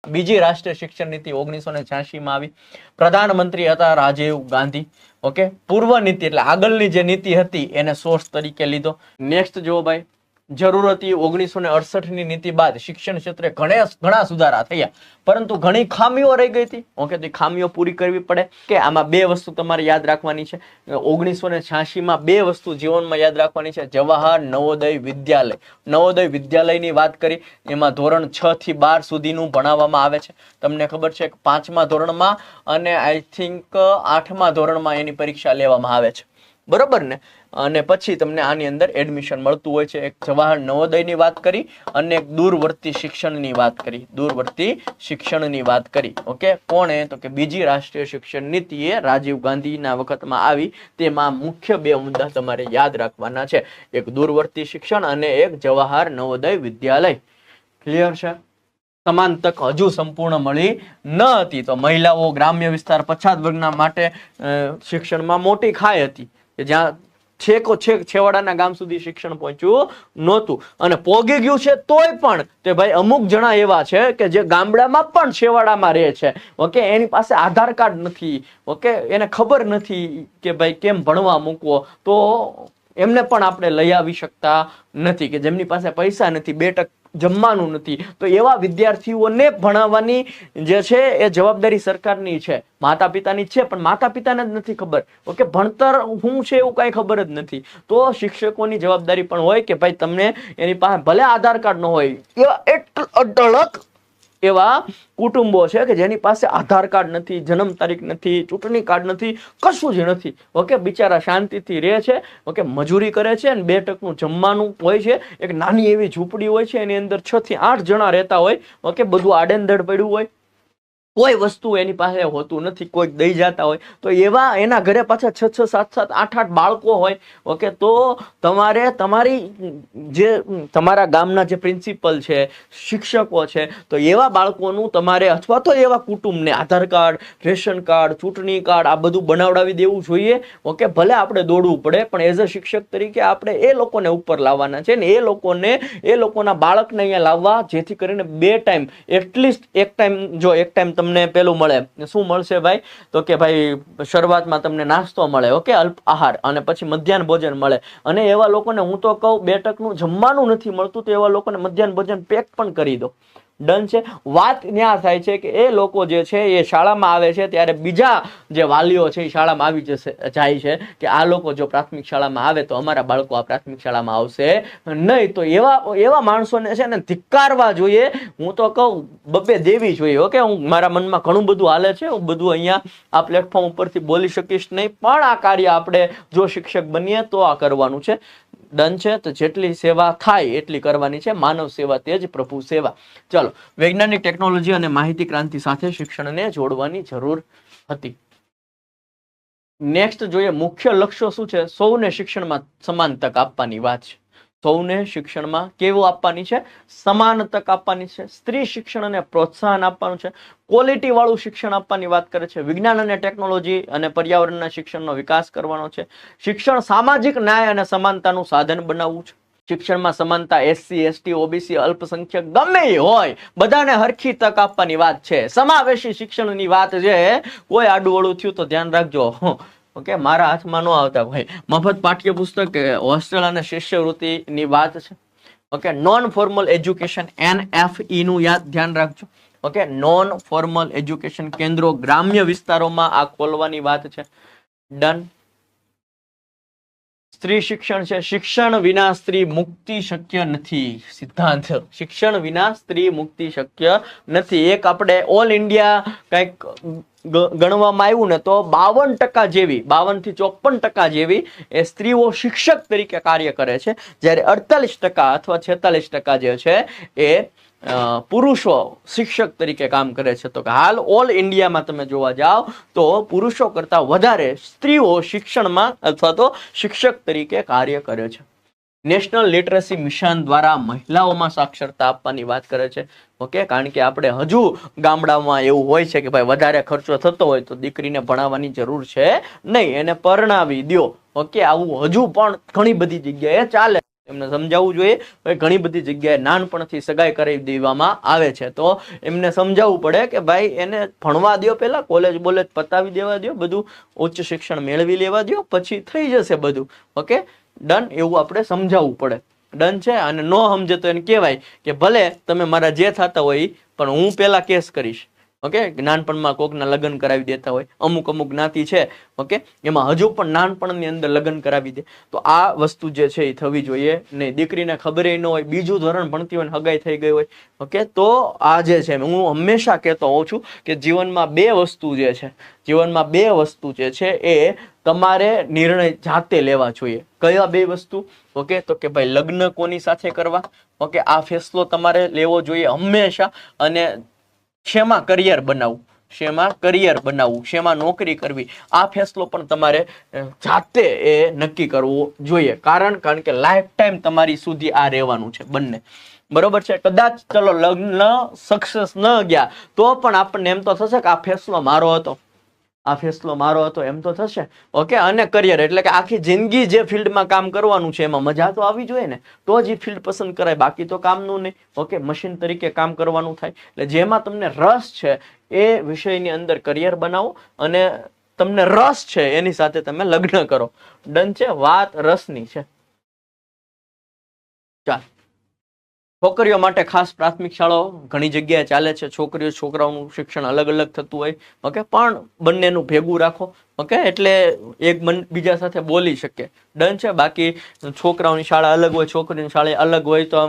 બીજી રાષ્ટ્રીય શિક્ષણ નીતિ 1986 માં આવી. પ્રધાનમંત્રી હતા રાજીવ ગાંધી. ઓકે, પૂર્વ નીતિ એટલે આગળની જે નીતિ હતી એને સોર્સ તરીકે લીધો. નેક્સ્ટ જુઓ ભાઈ, જરૂર હતી 1968 ની નીતિ બાદ શિક્ષણ ક્ષેત્રે ઘણા સુધારા થયા, પરંતુ ઘણી ખામીઓ રહી ગઈ હતી. ઓકે, તો ખામીઓ પૂરી કરવી પડે. કે આમાં બે વસ્તુ તમારે યાદ રાખવાની છે. 1986 માં બે વસ્તુ જીવનમાં યાદ રાખવાની છે. જવાહર નવોદય વિદ્યાલય. નવોદય વિદ્યાલયની વાત કરી, એમાં ધોરણ 6 થી 12 સુધીનું ભણાવવામાં આવે છે. તમને ખબર છે કે 5મા ધોરણમાં અને આઈ થિંક 8મા ધોરણમાં એની પરીક્ષા લેવામાં આવે છે, બરોબર ને? અને પછી તમને આની અંદર એડમિશન મળતું હોય છે. એક જવાહર નવોદયની વાત કરી અને એક દૂરવર્તી શિક્ષણની વાત કરી. દૂરવર્તી શિક્ષણની વાત કરી. ઓકે, કોણે? તો કે બીજી રાષ્ટ્રીય શિક્ષણ નીતિ એ રાજીવ ગાંધીના વખતમાં આવી. તેમાં મુખ્ય બે મુદ્દા તમારે યાદ રાખવાના છે, એક દૂરવર્તી શિક્ષણ અને એક જવાહર નવોદય વિદ્યાલય. ક્લિયર છે? સમાન તક હજુ સંપૂર્ણ મળી ન હતી. તો મહિલાઓ, ગ્રામ્ય વિસ્તાર, પછાત વર્ગના માટે શિક્ષણમાં મોટી ખાઈ હતી, કે જ્યાં છેવાડાના ગામ સુધી શિક્ષણ પહોંચ્યું નહોતું. અને પોગી ગયું છે તોય પણ તે ભાઈ અમુક જણા એવા છે કે જે ગામડામાં પણ છેવાડામાં રહે છે. ઓકે, એની પાસે આધાર કાર્ડ નથી. ઓકે, એને ખબર નથી કે ભાઈ કેમ ભણવા મૂકવો, તો એમને પણ આપણે લઈ આવી શકતા નથી. કે જેમની પાસે પૈસા નથી, 2 ટક જમવાનું નથી, તો એવા વિદ્યાર્થીઓને ભણાવવાની જે છે એ જવાબદારી સરકારની છે, માતા પિતાની છે, પણ માતા પિતાને જ નથી ખબર. ઓકે, ભણતર શું છે એવું કઈ ખબર જ નથી. તો શિક્ષકોની જવાબદારી પણ હોય કે ભાઈ તમને એની પાસે ભલે આધાર કાર્ડ ન હોય, એવા અઢળક એવા કુટુંબો છે કે જેની પાસે આધાર કાર્ડ નથી, જન્મ તારીખ નથી, ચૂંટણી કાર્ડ નથી, કશું જ નથી. ઓકે, બિચારા શાંતિથી રહે છે. ઓકે, મજૂરી કરે છે અને 2 ટકનું જમવાનું હોય છે. એક નાની એવી ઝૂંપડી હોય છે, એની અંદર 6 થી 8 જણા રહેતા હોય. ઓકે, બધું આડેંધડ પડ્યું હોય, કોઈ વસ્તુ એની પાસે હોતું નથી, કોઈ દઈ જતા હોય. તો એવા એના ઘરે પાછા 6 7 8 બાળકો હોય. ઓકે, તો તમારે તમારા ગામના જે પ્રિન્સિપલ છે, શિક્ષકો છે, તો એવા બાળકોનું તમારે અથવા તો એવા કુટુંબને આધાર કાર્ડ, રેશન કાર્ડ, ચૂંટણી કાર્ડ આ બધું બનાવડાવી દેવું જોઈએ. ઓકે, ભલે આપણે દોડવું પડે, પણ એઝ અ શિક્ષક તરીકે આપણે એ લોકોને ઉપર લાવવાના છે ને એ લોકોના બાળકને અહીંયા લાવવા, જેથી કરીને 2 ટાઈમ એટલીસ્ટ એક ટાઈમ તમને પેલું મળે. શું મળશે ભાઈ? તો કે ભાઈ શરૂઆતમાં તમને નાસ્તો મળે, ઓકે, અલ્પ આહાર, અને પછી મધ્યાહન ભોજન મળે. અને એવા લોકોને હું તો કહું 2 ટકનું જમવાનું નથી મળતું, તો એવા લોકોને મધ્યાહન ભોજન પેક પણ કરી દો. ડન છે? વાત ત્યાં થાય છે કે એ લોકો જે છે એ શાળામાં આવે છે ત્યારે બીજા જે વાલીઓ છે એ શાળામાં આવી જાય છે કે આ લોકો જો પ્રાથમિક શાળામાં આવે તો અમારા બાળકો આ પ્રાથમિક શાળામાં આવશે નહીં. તો એવા માણસોને છે ને ધિક્કારવા જોઈએ. હું તો કહું બબ્બે દેવી જોઈએ. ઓકે, મારા મનમાં ઘણું બધું હાલે છે, હું બધું અહીંયા આ પ્લેટફોર્મ ઉપરથી બોલી શકીશ નહીં, પણ આ કાર્ય આપણે જો શિક્ષક બનીએ તો આ કરવાનું છે. ડન છે? તો જેટલી સેવા થાય એટલી કરવાની છે. માનવ સેવા તે જ પ્રભુ સેવા. ચાલો, વૈજ્ઞાનિક, ટેકનોલોજી અને માહિતી ક્રાંતિ સાથે શિક્ષણને જોડવાની જરૂર હતી. નેક્સ્ટ જોઈએ, મુખ્ય લક્ષ્યો શું છે? સૌને શિક્ષણમાં સમાન તક આપવાની વાત છે. સૌને શિક્ષણમાં કેવું આપવાની છે? સમાન તક આપવાની છે. સ્ત્રી શિક્ષણને પ્રોત્સાહન આપવાનું છે. ક્વોલિટી વાળું શિક્ષણ આપવાની વાત કરે છે. વિજ્ઞાન અને ટેકનોલોજી અને પર્યાવરણના શિક્ષણનો વિકાસ કરવાનો છે. શિક્ષણ સામાજિક ન્યાય અને સમાનતાનું સાધન બનાવવું છે. શિક્ષણમાં સમાનતા, SC ST OBC અલ્પસંખ્યક ગમે હોય બધાને હરખી તક આપવાની વાત છે. સમાવેશી શિક્ષણની વાત છે. કોઈ આડું થયું તો ધ્યાન રાખજો. ઓકે, મારા હાથમાં ન આવતા ભાઈ. મફત પાઠ્યપુસ્તક, હોસ્ટેલ અને શિષ્યવૃત્તિની વાત છે. Okay, non formal education NFE નું ધ્યાન રાખજો. ઓકે, નોન ફોર્મલ એજ્યુકેશન કેન્દ્રો ગ્રામ્ય વિસ્તારોમાં આ ખોલવાની વાત છે. ડન. સ્ત્રી શિક્ષણ છે. શિક્ષણ વિના સ્ત્રી મુક્તિ શક્ય નથી. સિદ્ધાંત, શિક્ષણ વિના સ્ત્રી મુક્તિ શક્ય નથી. એક આપણે ઓલ ઇન્ડિયા કંઈક ગણવામાં આવ્યું ને તો 52% જેવી, 52 થી 54% જેવી એ સ્ત્રીઓ શિક્ષક તરીકે કાર્ય કરે છે, જ્યારે 48% અથવા 46% જે છે એ પુરુષો શિક્ષક તરીકે કામ કરે છે. તો હાલ ઓલ ઇન્ડિયામાં તમે જોવા જાઓ તો પુરુષો કરતા વધારે સ્ત્રીઓ શિક્ષણમાં અથવા તો શિક્ષક તરીકે કાર્ય કરે છે. નેશનલ લિટરસી મિશન દ્વારા મહિલાઓમાં સાક્ષરતા આપવાની વાત કરે છે. ઓકે, કારણ કે આપણે હજુ ગામડામાં એવું હોય છે કે ભાઈ વધારે ખર્ચો થતો હોય તો દીકરીને ભણાવવાની જરૂર છે નહીં, એને પરણાવી દો. ઓકે, આવું હજુ પણ ઘણી બધી જગ્યાએ ચાલે. એમને સમજાવવું જોઈએ. ભાઈ ઘણી બધી જગ્યાએ નાનપણથી સગાઈ કરાવી દેવામાં આવે છે, તો એમને સમજાવવું પડે કે ભાઈ એને ભણવા દો, પહેલા કોલેજ બોલેજ પતાવી દેવા દો, બધું ઉચ્ચ શિક્ષણ મેળવી લેવા દો, પછી થઈ જશે બધું. ઓકે ડન, એવું આપણે સમજાવવું પડે. ડન છે. અને નો સમજે તો એને કહેવાય કે ભલે તમે મારા જે થતા હોય પણ હું પહેલા કેસ કરીશ. ઓકે, નાનપણમાં કોકના લગ્ન કરાવી દેતા હોય, અમુક જ્ઞાતિ છે ઓકે એમાં હજુ પણ નાનપણની અંદર લગ્ન કરાવી દે, તો આ વસ્તુ જે છે એ થવી જોઈએ નહીં. દીકરીને ખબર ન હોય, બીજું ધોરણ ભણતી હોય, હગાઈ થઈ ગઈ હોય, ઓકે, તો આ જે છે હું હંમેશા કહેતો હોઉં છું કે જીવનમાં બે વસ્તુ જે છે એ તમારે નિર્ણય જાતે લેવા જોઈએ. કયા બે વસ્તુ? ઓકે, તો કે ભાઈ લગ્ન કોની સાથે કરવા, ઓકે, આ ફેસલો તમારે લેવો જોઈએ હંમેશા. અને શેમાં કરિયર બનાવવું, શેમાં નોકરી કરવી, આ ફેસલો પણ તમારે જાતે એ નક્કી કરવો જોઈએ. કારણ કે લાઈફ ટાઈમ તમારી સુધી આ રહેવાનું છે બંને. બરોબર છે. કદાચ ચલો લગ્ન સક્સેસ ન ગયા તો પણ આપણને એમ તો થશે કે આ ફેસલો મારો હતો એમ તો થશે. ઓકે, અને કરિયર એટલે કે આખી જિંદગી જે ફિલ્ડમાં કામ કરવાનું છે એમાં મજા તો આવી જોઈએ ને, તો જ એ ફિલ્ડ પસંદ કરાય, બાકી તો કામનું નહીં. ઓકે, મશીન તરીકે કામ કરવાનું થાય. એટલે જેમાં તમને રસ છે એ વિષયની અંદર કરિયર બનાવો, અને તમને રસ છે એની સાથે તમે લગ્ન કરો. ડન છે. વાત રસની છે. ચાલ, છોકરીઓ માટે ખાસ પ્રાથમિક શાળાઓ ઘણી જગ્યાએ ચાલે છે. છોકરીઓ છોકરાઓનું શિક્ષણ અલગ થતું હોય. ઓકે, પણ બંનેનું ભેગું રાખો. ઓકે, એટલે એક બીજા સાથે બોલી શકે. ડન છે. બાકી છોકરાઓની શાળા અલગ હોય, છોકરીની શાળા અલગ હોય, તો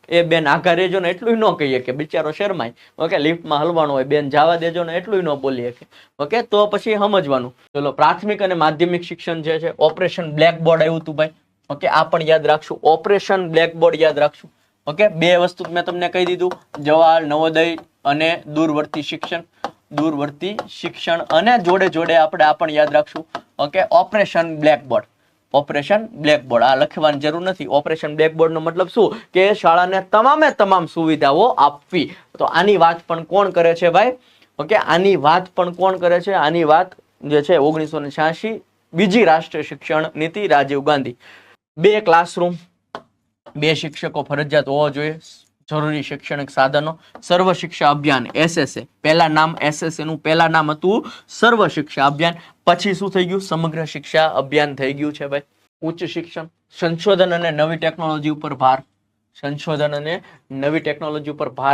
એ બેન આઘા રહેજો ને એટલું ન કહીએ કે બિચારો શરમાય. ઓકે, લિફ્ટમાં હલવાનું હોય, બેન જવા દેજો ને એટલું ન બોલીએ કે. ઓકે, તો પછી સમજવાનું. ચલો, પ્રાથમિક અને માધ્યમિક શિક્ષણ જે છે, ઓપરેશન બ્લેકબોર્ડ આવ્યું હતું ભાઈ. ઓકે, આ પણ યાદ રાખશું. ઓપરેશન બ્લેકબોર્ડ યાદ રાખશું. ઓકે, બે વસ્તુ મેં તમને કહી દીધું, જવાહર નવોદય અને દૂરવર્તી શિક્ષણ, અને જોડે આપણે આ પણ યાદ રાખશું. Okay, operation blackboard. આ લખવાની જરૂર નથી. ઓપરેશન બ્લેકબોર્ડ નો મતલબ શું કે શાળાને તમામ સુવિધાઓ આપવી. તો આની વાત પણ કોણ કરે છે ભાઈ? ઓકે, આની વાત જે છે 1986 બીજી રાષ્ટ્રીય શિક્ષણ નીતિ, રાજીવ ગાંધી. 2 ક્લાસરૂમ, 2 શિક્ષકો ફરજિયાત હોવા જોઈએ, જરૂરી શૈક્ષણિક સાધનો, સર્વ શિક્ષા અભિયાન SSA. પહેલા નામ SSA નું પહેલા નામ હતું સર્વ શિક્ષા અભિયાન. પછી શું થઈ ગયું? સમગ્ર શિક્ષા અભિયાન થઈ ગયું છે ભાઈ. ઉચ્ચ શિક્ષણ, સંશોધન અને નવી ટેકનોલોજી ઉપર ભાર.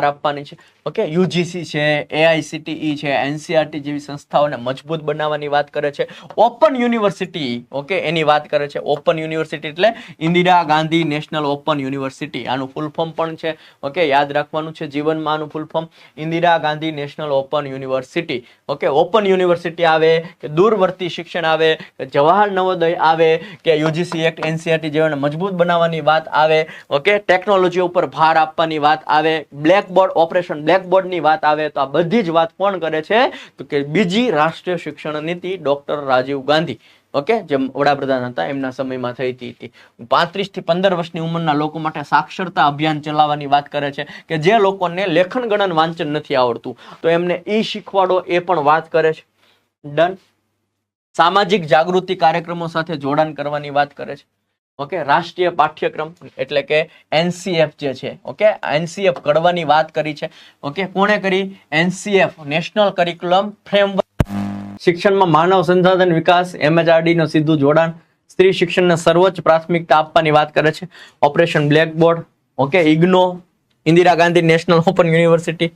આપવાની છે. ઓકે, UGC છે, AICTE છે, NCERT જેવી સંસ્થાઓને મજબૂત બનાવવાની વાત કરે છે. ઓપન યુનિવર્સિટી, ઓકે, એની વાત કરે છે. ઓપન યુનિવર્સિટી એટલે Indira Gandhi national open university. આનું ફૂલ ફોર્મ પણ છે. ઓકે, યાદ રાખવાનું છે જીવનમાં આનું full form, Indira Gandhi national open university. Okay, open university આવે કે દૂરવર્તી શિક્ષણ આવે કે જવાહર નવોદય આવે કે UGC એક્ટ NCERT જેવાને મજબૂત બનાવવાની વાત આવે. ઓકે, ટેકનોલોજી ઉપર ભાર આપવાની વાત આવે, બ્લેકબોર્ડ, ઓપરેશન બ્લેકબોર્ડની વાત આવે, તો આ બધી જ વાત કોણ કરે છે? તો કે બીજી રાષ્ટ્રીય શિક્ષણ નીતિ ડોક્ટર રાજીવ ગાંધી. ઓકે, જે વડાપ્રધાન હતા એમના સમયમાં થઈ હતી. 35 થી 15 વર્ષની ઉંમરના લોકો માટે સાક્ષરતા અભિયાન ચલાવવાની વાત કરે છે કે જે લોકોને લેખન ગણન વાંચન નથી આવડતું તો એમને શીખવાડો, એ પણ વાત કરે છે. ડન. સામાજિક જાગૃતિ કાર્યક્રમો સાથે જોડાણ કરવાની વાત કરે છે. ઓકે, રાષ્ટ્રીય પાઠ્યક્રમ એટલે કે NCF જે છે, ઓકે, NCF ઘડવાની વાત કરી છે. ઓકે, કોણે કરી? NCF, national curriculum framework. શિક્ષણમાં માનવ સંસાધન વિકાસ, MHRD નો સીધું જોડાણ. સ્ત્રી શિક્ષણને સર્વોચ્ચ પ્રાથમિકતા આપવાની વાત કરે છે. Operation blackboard. Okay, IGNO, Indira Gandhi national open university.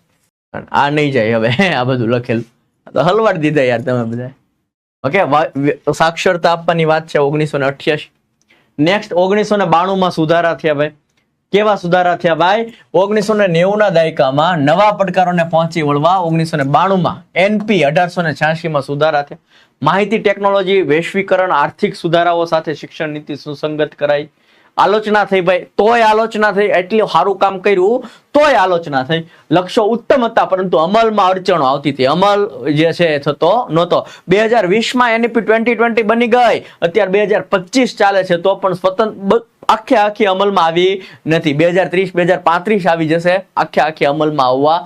આ નહીં જાય હવે, આ બધું લખેલું તો હલવાડી દીધા યાર તમે બધા. ઓકે, સાક્ષરતા આપવાની વાત છે 1988. નેક્સ્ટ 1992 સુધારા થયા ભાઈ. કેવા સુધારા થયા ભાઈ? 1990 દાયકામાં નવા પડકારોને પહોંચી વળવા 1992 NP 1886 સુધારા થયા. માહિતી ટેકનોલોજી, વૈશ્વિકરણ, આર્થિક સુધારાઓ સાથે શિક્ષણ નીતિ સુસંગત કરાઈ. આલોચના થઈ ભાઈ, તોય આલોચના થઈ. એટલું સારું કામ કર્યું તોય આલોચના થઈ. લક્ષ્યો ઉત્તમ હતા પરંતુ અમલમાં અડચણો આવતી હતી. અમલ જે છે થતો નહોતો. 2020 NEP 2020 બની ગઈ, અત્યારે 2025 ચાલે છે તો પણ સ્વતંત્ર આખી અમલમાં આવી નથી. 2030 2035 આવી જશે આખી અમલમાં આવવા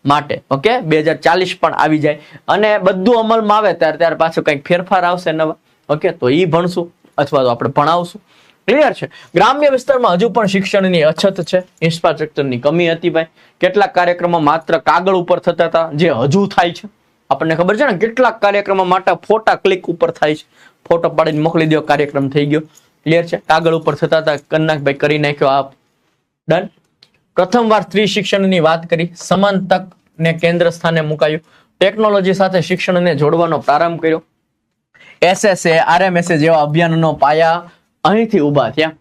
માટે. ઓકે, 2040 પણ આવી જાય અને બધું અમલમાં આવે ત્યારે પાછું કંઈક ફેરફાર આવશે નવા. ઓકે, તો એ ભણશું અથવા તો આપણે ભણાવશું. ક્લિયર છે. ગ્રામ્ય વિસ્તારમાં હજુ પણ શિક્ષણની અછત છે, ઇન્ફ્રાસ્ટ્રક્ચરની કમી હતી ભાઈ. કેટલાક કાર્યક્રમો માત્ર કાગળ ઉપર થતા હતા, જે હજુ થાય છે. આપણને ખબર છે ને, કેટલાક કાર્યક્રમો માટે ફોટા ક્લિક ઉપર થાય છે, ફોટો પાડીને મોકલી દો, કાર્યક્રમ થઈ ગયો. ક્લિયર છે. કાગળ ઉપર થતા હતા, કનકભાઈ કરી નાખ્યો. આપ ડન. પ્રથમવાર સ્ત્રી શિક્ષણની વાત કરી, સમાન તક ને કેન્દ્ર સ્થાને મુકાયું, ટેકનોલોજી સાથે શિક્ષણને જોડવાનો પ્રારંભ કર્યો. SSA, RMSA જેવા અભિયાનનો પાયા અહીંથી ઊભા થયા.